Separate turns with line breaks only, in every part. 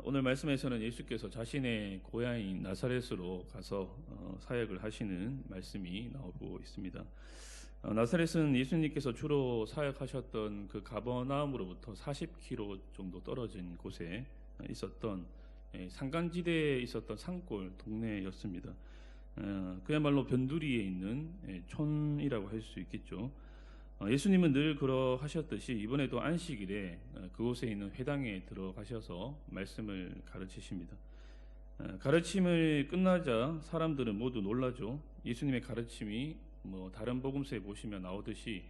오늘 말씀에서는 예수께서 자신의 고향인 나사렛으로 가서 사역을 하시는 말씀이 나오고 있습니다. 나사렛은 예수님께서 주로 사역하셨던 그 가버나움으로부터 40km 정도 떨어진 곳에 있었던 산간지대에 있었던 산골 동네였습니다. 그야말로 변두리에 있는 촌이라고 할 수 있겠죠. 예수님은 늘 그러하셨듯이 이번에도 안식일에 그곳에 있는 회당에 들어가셔서 말씀을 가르치십니다. 가르침을 끝나자 사람들은 모두 놀라죠. 예수님의 가르침이 다른 복음서에 보시면 나오듯이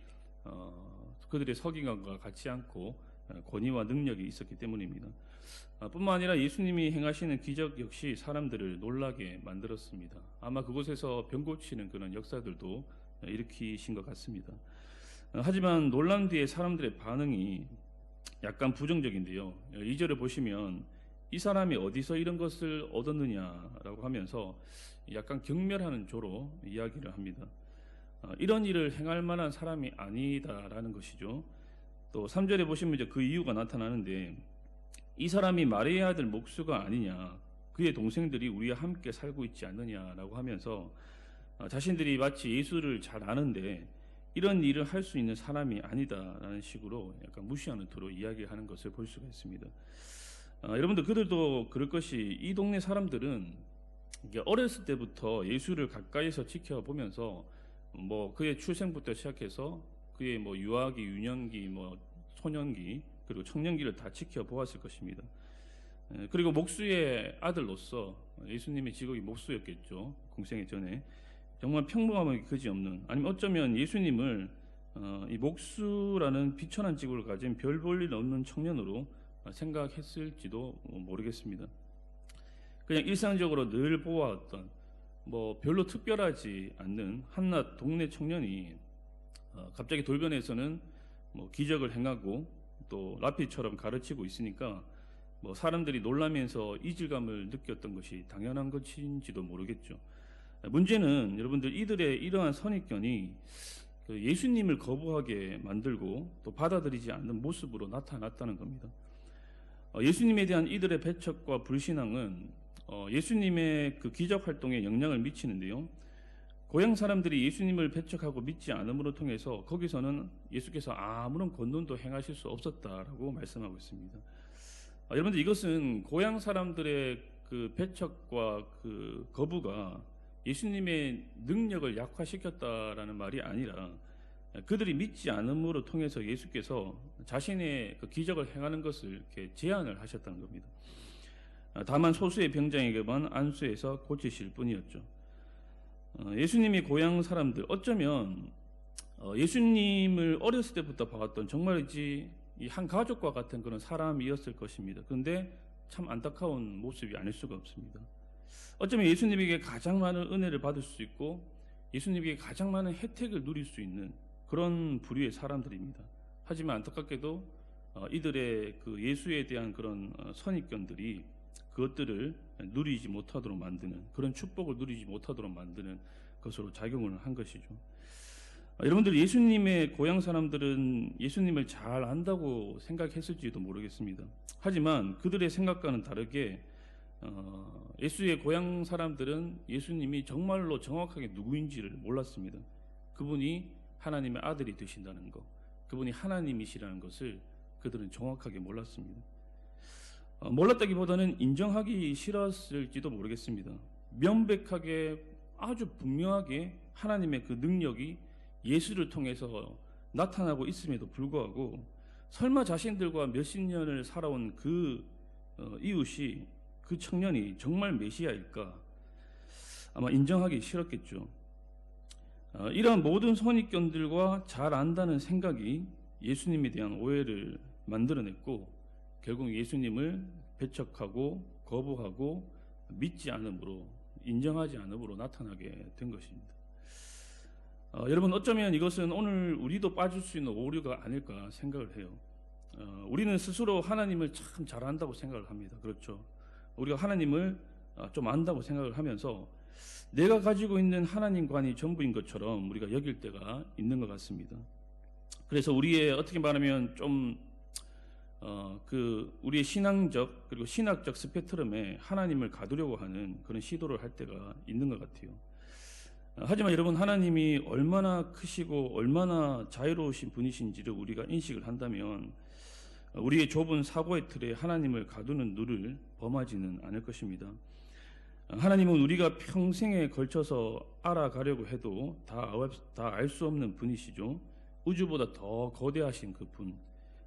그들의 서기관과 같지 않고 권위와 능력이 있었기 때문입니다. 뿐만 아니라 예수님이 행하시는 기적 역시 사람들을 놀라게 만들었습니다. 아마 그곳에서 병 고치는 그런 역사들도 일으키신 것 같습니다. 하지만 놀란 뒤에 사람들의 반응이 약간 부정적인데요. 2절을 보시면 이 사람이 어디서 이런 것을 얻었느냐라고 하면서 약간 경멸하는 조로 이야기를 합니다. 이런 일을 행할 만한 사람이 아니다라는 것이죠. 또 3절에 보시면 이제 그 이유가 나타나는데 이 사람이 마리아의 아들 목수가 아니냐, 그의 동생들이 우리와 함께 살고 있지 않느냐라고 하면서 자신들이 마치 예수를 잘 아는데 이런 일을 할 수 있는 사람이 아니다라는 식으로 약간 무시하는 토로 이야기하는 것을 볼 수가 있습니다. 여러분들 그들도 그럴 것이, 이 동네 사람들은 어렸을 때부터 예수를 가까이서 지켜보면서 그의 출생부터 시작해서 그의 유아기, 유년기, 소년기 그리고 청년기를 다 지켜보았을 것입니다. 그리고 목수의 아들로서 예수님의 직업이 목수였겠죠. 공생의 전에. 정말 평범함이 그지없는, 아니면 어쩌면 예수님을 이 목수라는 비천한 직업을 가진 별 볼 일 없는 청년으로 생각했을지도 모르겠습니다. 그냥 일상적으로 늘 보아왔던 별로 특별하지 않는 한낱 동네 청년이 갑자기 돌변해서는 기적을 행하고 또 라피처럼 가르치고 있으니까 사람들이 놀라면서 이질감을 느꼈던 것이 당연한 것인지도 모르겠죠. 문제는 여러분들 이들의 이러한 선입견이 예수님을 거부하게 만들고 또 받아들이지 않는 모습으로 나타났다는 겁니다. 예수님에 대한 이들의 배척과 불신앙은 예수님의 그 기적 활동에 영향을 미치는데요. 고향 사람들이 예수님을 배척하고 믿지 않음으로 통해서 거기서는 예수께서 아무런 권능도 행하실 수 없었다라고 말씀하고 있습니다. 여러분들 이것은 고향 사람들의 그 배척과 그 거부가 예수님의 능력을 약화시켰다라는 말이 아니라 그들이 믿지 않음으로 통해서 예수께서 자신의 그 기적을 행하는 것을 이렇게 제한을 하셨다는 겁니다. 다만 소수의 병자에게만 안수해서 고치실 뿐이었죠. 예수님이 고향 사람들, 어쩌면 예수님을 어렸을 때부터 봐왔던 정말이지 한 가족과 같은 그런 사람이었을 것입니다. 그런데 참 안타까운 모습이 아닐 수가 없습니다. 어쩌면 예수님에게 가장 많은 은혜를 받을 수 있고 예수님에게 가장 많은 혜택을 누릴 수 있는 그런 부류의 사람들입니다. 하지만 안타깝게도 이들의 그 예수에 대한 그런 선입견들이 그것들을 누리지 못하도록 만드는, 그런 축복을 누리지 못하도록 만드는 것으로 작용을 한 것이죠. 여러분들 예수님의 고향 사람들은 예수님을 잘 안다고 생각했을지도 모르겠습니다. 하지만 그들의 생각과는 다르게 예수의 고향 사람들은 예수님이 정말로 정확하게 누구인지를 몰랐습니다. 그분이 하나님의 아들이 되신다는 것, 그분이 하나님이시라는 것을 그들은 정확하게 몰랐습니다. 몰랐다기보다는 인정하기 싫었을지도 모르겠습니다. 명백하게 아주 분명하게 하나님의 그 능력이 예수를 통해서 나타나고 있음에도 불구하고 설마 자신들과 몇십 년을 살아온 그 이웃이, 그 청년이 정말 메시아일까? 아마 인정하기 싫었겠죠. 이러한 모든 선입견들과 잘 안다는 생각이 예수님에 대한 오해를 만들어냈고 결국 예수님을 배척하고 거부하고 믿지 않음으로, 인정하지 않음으로 나타나게 된 것입니다. 여러분 어쩌면 이것은 오늘 우리도 빠질 수 있는 오류가 아닐까 생각을 해요. 우리는 스스로 하나님을 참 잘 안다고 생각을 합니다. 그렇죠? 우리가 하나님을 좀 안다고 생각을 하면서 내가 가지고 있는 하나님관이 전부인 것처럼 우리가 여길 때가 있는 것 같습니다. 그래서 우리의 어떻게 말하면 좀 우리의 신앙적 그리고 신학적 스펙트럼에 하나님을 가두려고 하는 그런 시도를 할 때가 있는 것 같아요. 하지만 여러분, 하나님이 얼마나 크시고 얼마나 자유로우신 분이신지를 우리가 인식을 한다면 우리의 좁은 사고의 틀에 하나님을 가두는 누를 범하지는 않을 것입니다. 하나님은 우리가 평생에 걸쳐서 알아가려고 해도 다 알 수 없는 분이시죠. 우주보다 더 거대하신 그 분,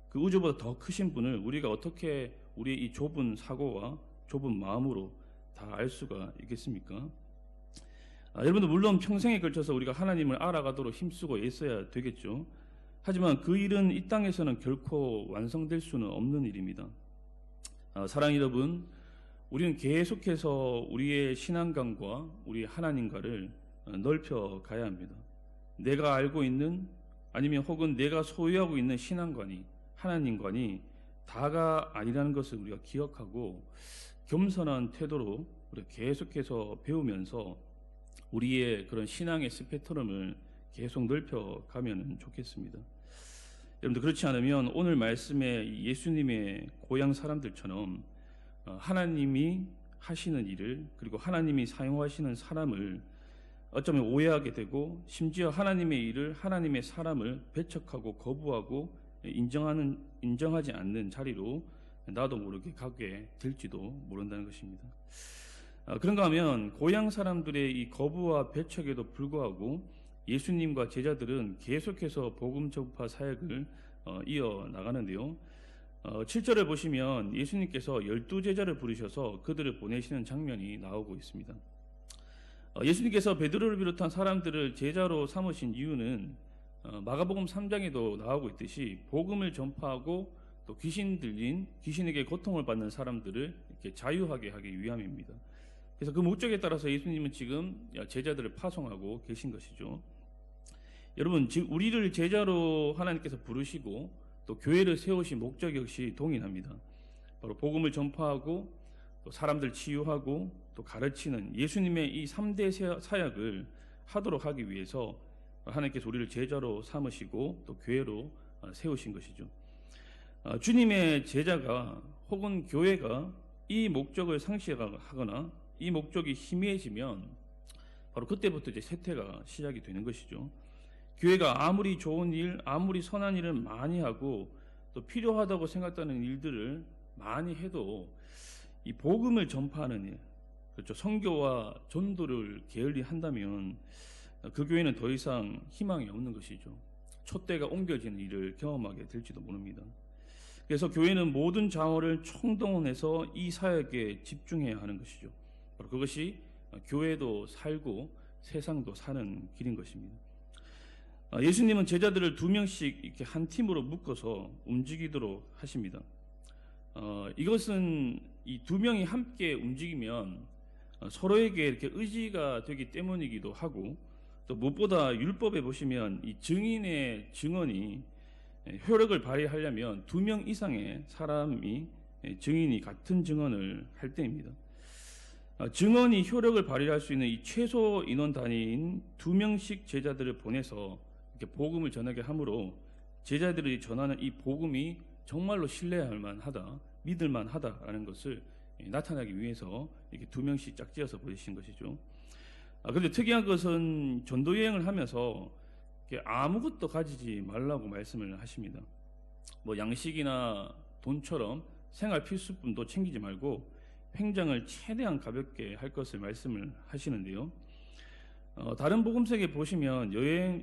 그 우주보다 더 크신 분을 우리가 어떻게 우리의 이 좁은 사고와 좁은 마음으로 다 알 수가 있겠습니까? 여러분들, 물론 평생에 걸쳐서 우리가 하나님을 알아가도록 힘쓰고 애써야 되겠죠. 하지만 그 일은 이 땅에서는 결코 완성될 수는 없는 일입니다. 사랑하는 여러분, 우리는 계속해서 우리의 신앙관과 우리의 하나님과를 넓혀 가야 합니다. 내가 알고 있는 아니면 혹은 내가 소유하고 있는 신앙관이, 하나님관이 다가 아니라는 것을 우리가 기억하고 겸손한 태도로 우리가 계속해서 배우면서 우리의 그런 신앙의 스펙트럼을 계속 넓혀 가면 좋겠습니다. 여러분들, 그렇지 않으면 오늘 말씀에 예수님의 고향 사람들처럼 하나님이 하시는 일을, 그리고 하나님이 사용하시는 사람을 어쩌면 오해하게 되고, 심지어 하나님의 일을, 하나님의 사람을 배척하고 거부하고 인정하지 않는 자리로 나도 모르게 가게 될지도 모른다는 것입니다. 그런가 하면 고향 사람들의 이 거부와 배척에도 불구하고 예수님과 제자들은 계속해서 복음 전파 사역을 이어나가는데요. 7절을 보시면 예수님께서 12제자를 부르셔서 그들을 보내시는 장면이 나오고 있습니다. 예수님께서 베드로를 비롯한 사람들을 제자로 삼으신 이유는 마가복음 3장에도 나오고 있듯이 복음을 전파하고 또 귀신 들린, 귀신에게 고통을 받는 사람들을 이렇게 자유하게 하기 위함입니다. 그래서 그 목적에 따라서 예수님은 지금 제자들을 파송하고 계신 것이죠. 여러분, 우리를 제자로 하나님께서 부르시고 또 교회를 세우신 목적 역시 동일합니다. 바로 복음을 전파하고 또 사람들 치유하고 또 가르치는 예수님의 이 3대 사역을 하도록 하기 위해서 하나님께서 우리를 제자로 삼으시고 또 교회로 세우신 것이죠. 주님의 제자가 혹은 교회가 이 목적을 상실하거나 이 목적이 희미해지면 바로 그때부터 이제 쇠퇴가 시작이 되는 것이죠. 교회가 아무리 좋은 일, 아무리 선한 일을 많이 하고 또 필요하다고 생각하는 일들을 많이 해도 이 복음을 전파하는 일, 그렇죠, 선교와 전도를 게을리 한다면 그 교회는 더 이상 희망이 없는 것이죠. 촛대가 옮겨지는 일을 경험하게 될지도 모릅니다. 그래서 교회는 모든 자원을 총동원해서 이 사역에 집중해야 하는 것이죠. 바로 그것이 교회도 살고 세상도 사는 길인 것입니다. 예수님은 제자들을 2명씩 이렇게 한 팀으로 묶어서 움직이도록 하십니다. 이것은 이 2명이 함께 움직이면 서로에게 이렇게 의지가 되기 때문이기도 하고, 또 무엇보다 율법에 보시면 이 증인의 증언이 효력을 발휘하려면 2명 이상의 사람이 증인이 같은 증언을 할 때입니다. 증언이 효력을 발휘할 수 있는 이 최소 인원 단위인 2명씩 제자들을 보내서 이렇게 복음을 전하게 함으로 제자들이 전하는 이 복음이 정말로 신뢰할 만하다, 믿을 만하다라는 것을 나타나기 위해서 이렇게 2명씩 짝지어서 보내신 것이죠. 그런데 특이한 것은 전도 여행을 하면서 아무것도 가지지 말라고 말씀을 하십니다. 뭐 양식이나 돈처럼 생활 필수품도 챙기지 말고 행장을 최대한 가볍게 할 것을 말씀을 하시는데요. 다른 복음서에 보시면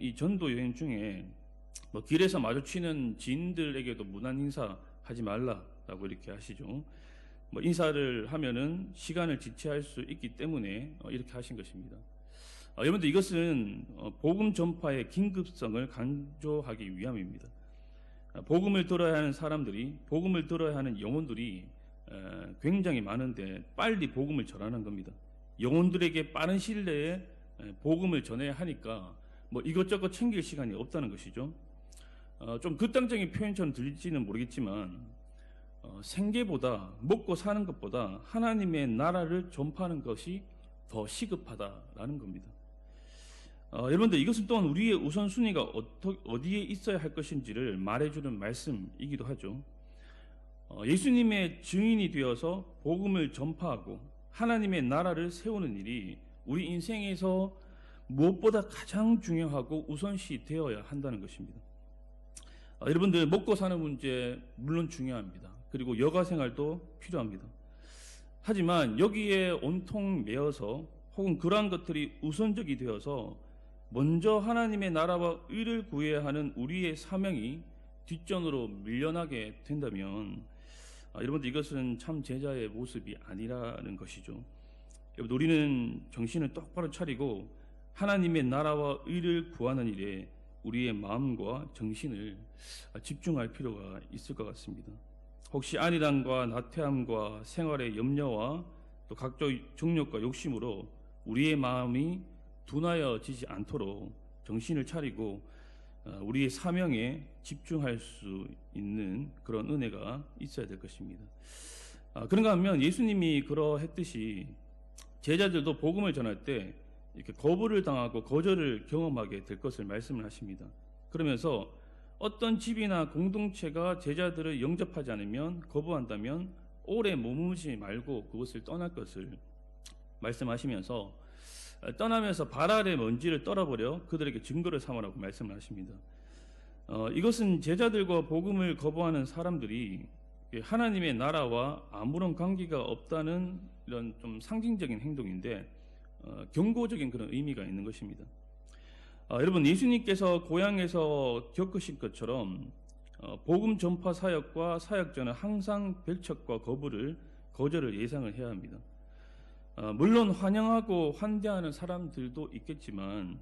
이 전도 여행 중에 뭐 길에서 마주치는 지인들에게도 무난 인사하지 말라라고 이렇게 하시죠. 뭐 인사를 하면은 시간을 지체할 수 있기 때문에 이렇게 하신 것입니다. 여러분들, 이것은 복음 전파의 긴급성을 강조하기 위함입니다. 복음을 들어야 하는 사람들이, 복음을 들어야 하는 영혼들이 굉장히 많은데 빨리 복음을 전하는 겁니다. 영혼들에게 빠른 시일 내에 복음을 전해야 하니까 뭐 이것저것 챙길 시간이 없다는 것이죠. 좀 극단적인 표현처럼 들릴지는 모르겠지만 생계보다, 먹고 사는 것보다 하나님의 나라를 전파하는 것이 더 시급하다라는 겁니다. 여러분들, 이것은 또한 우리의 우선순위가 어디에 있어야 할 것인지를 말해주는 말씀이기도 하죠. 예수님의 증인이 되어서 복음을 전파하고 하나님의 나라를 세우는 일이 우리 인생에서 무엇보다 가장 중요하고 우선시 되어야 한다는 것입니다. 여러분들, 먹고 사는 문제 물론 중요합니다. 그리고 여가 생활도 필요합니다. 하지만 여기에 온통 매여서 혹은 그러한 것들이 우선적이 되어서 먼저 하나님의 나라와 의를 구해야 하는 우리의 사명이 뒷전으로 밀려나게 된다면 여러분들, 이것은 참 제자의 모습이 아니라는 것이죠. 여러분, 우리는 정신을 똑바로 차리고 하나님의 나라와 의를 구하는 일에 우리의 마음과 정신을 집중할 필요가 있을 것 같습니다. 혹시 안일함과 나태함과 생활의 염려와 또 각종 정욕과 욕심으로 우리의 마음이 둔하여지지 않도록 정신을 차리고 우리의 사명에 집중할 수 있는 그런 은혜가 있어야 될 것입니다. 그런가 하면 예수님이 그러했듯이 제자들도 복음을 전할 때 이렇게 거부를 당하고 거절을 경험하게 될 것을 말씀을 하십니다. 그러면서 어떤 집이나 공동체가 제자들을 영접하지 않으면, 거부한다면 오래 머무르지 말고 그곳을 떠날 것을 말씀하시면서 떠나면서 발 아래 먼지를 떨어버려 그들에게 증거를 삼으라고 말씀을 하십니다. 이것은 제자들과 복음을 거부하는 사람들이 하나님의 나라와 아무런 관계가 없다는 이런 좀 상징적인 행동인데 경고적인 그런 의미가 있는 것입니다. 여러분, 예수님께서 고향에서 겪으신 것처럼 복음 전파 사역과 사역자는 항상 배척과 거절을 예상을 해야 합니다. 물론 환영하고 환대하는 사람들도 있겠지만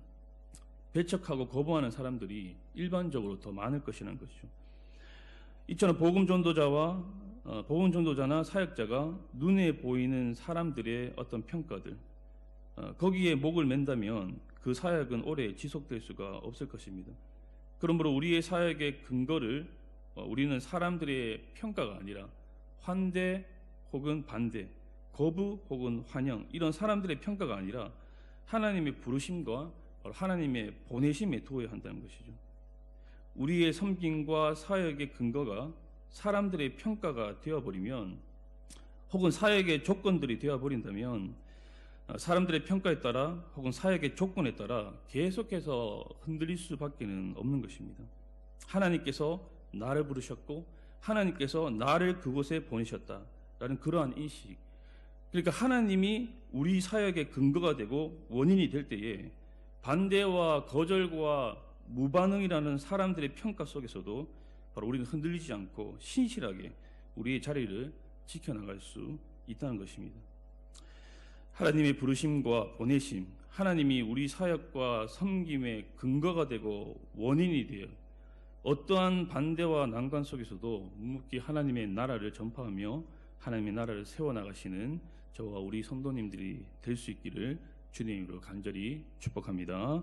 배척하고 거부하는 사람들이 일반적으로 더 많을 것이라는 것이죠. 이처럼 복음 전도자나 사역자가 눈에 보이는 사람들의 어떤 평가들, 거기에 목을 맨다면 그 사역은 오래 지속될 수가 없을 것입니다. 그러므로 우리의 사역의 근거를 우리는 사람들의 평가가 아니라 환대 혹은 반대, 거부 혹은 환영, 이런 사람들의 평가가 아니라 하나님의 부르심과 하나님의 보내심에 두어야 한다는 것이죠. 우리의 섬김과 사역의 근거가 사람들의 평가가 되어버리면, 혹은 사역의 조건들이 되어버린다면 사람들의 평가에 따라 혹은 사역의 조건에 따라 계속해서 흔들릴 수밖에는 없는 것입니다. 하나님께서 나를 부르셨고 하나님께서 나를 그곳에 보내셨다라는 그러한 인식, 그러니까 하나님이 우리 사역의 근거가 되고 원인이 될 때에 반대와 거절과 무반응이라는 사람들의 평가 속에서도 바로 우리는 흔들리지 않고 신실하게 우리의 자리를 지켜나갈 수 있다는 것입니다. 하나님의 부르심과 보내심, 하나님이 우리 사역과 섬김의 근거가 되고 원인이 되어 어떠한 반대와 난관 속에서도 묵묵히 하나님의 나라를 전파하며 하나님의 나라를 세워나가시는 저와 우리 성도님들이 될 수 있기를 주님으로 간절히 축복합니다.